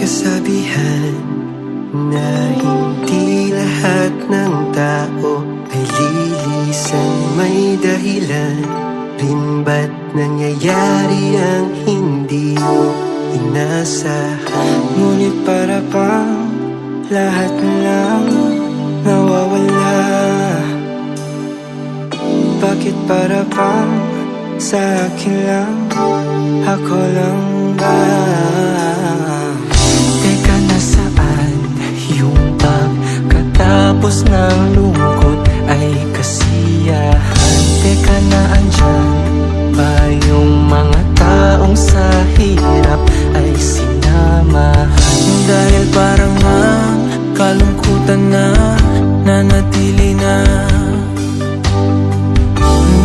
kasabihan na hindi lahat ng tao ay lilisan may dahilan. Rin ba't nangyayari ang hindi mo inasahan? Ngunit para bang lahat na lang nawawala? Bakit para bang sa akin lang, ako lang ba? Teka, nasaan yung pagkatapos ng lungkot ay kasiyahan? Teka, na andyan ba yung mga taong sa hirap ay sinamahan? Dahil parang ang kalungkutan na nanatili na.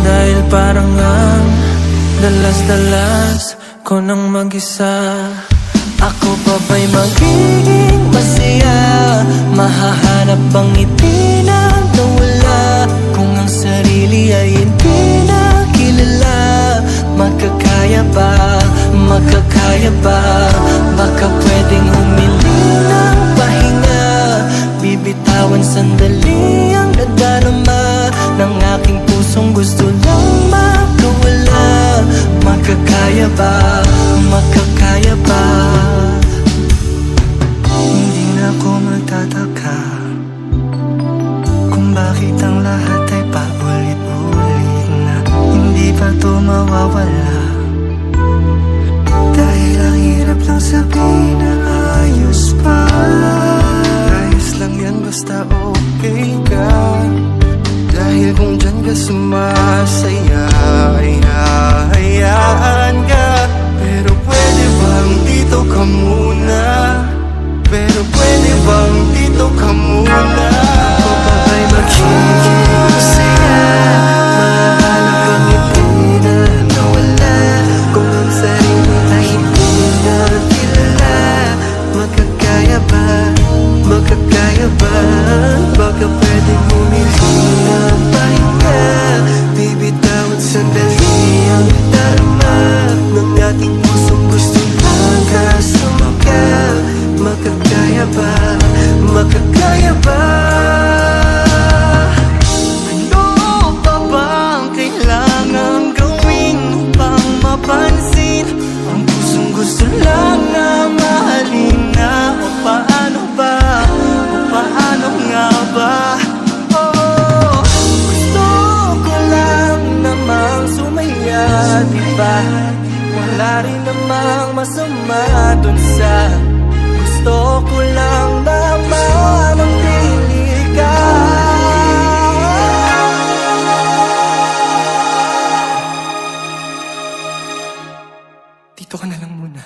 Dahil parang ang dalas-dalas ko nang mag-isa. Ako pa ba'y magiging masaya? Mahahanap bang ngiti na nawala? Kung ang sarili ay hindi na kilala, makakaya ba? Makakaya ba? Baka pwedeng humiling ng pahinga, bibitawan sandali ang nadarama ng aking pusong gusto lang makawala. Makakaya ba? Makakaya ba? Hindi na ako magtataka kung bakit ang lahat ay paulit-ulit na hindi pa to mawawala. Dahil ang hirap lang sabihin na ayos pa. Ayos lang yan basta okay ka. Dahil kung dyan ka sumasaya ay hahayaan ka. Pero pwede bang dito ka muna? Pero pwede bang dito ka muna? Ako pa ba'y magiging masaya? Mahanap bang ngiti na nawala? Kung ang sarili ay hindi na kilala, makakaya ba? Makakaya ba? Baka pwedeng humiling ng pahinga, bibitawan sandali ang darama ng ating pusong gusto lang kasama. Makakaya ba? Makakaya ba? Ano pa bang kailangan gawin upang mapansin ang pusong gusto lang na mahalin na? O paano ba? O paano nga ba? Oh, gusto ko lang namang sumaya, diba? Wala rin namang masama dun sa gusto ko lang naman ang pili ka. Dito ka na lang muna.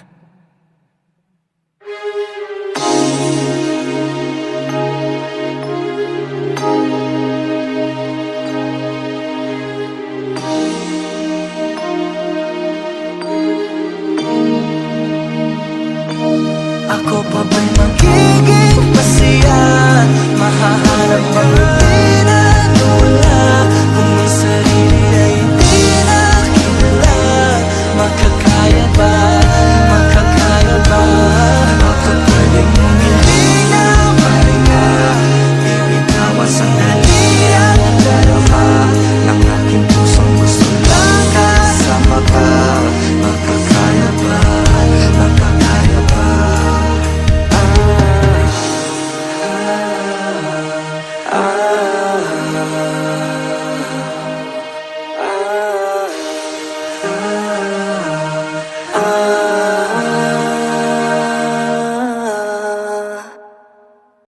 Ako pa ba'y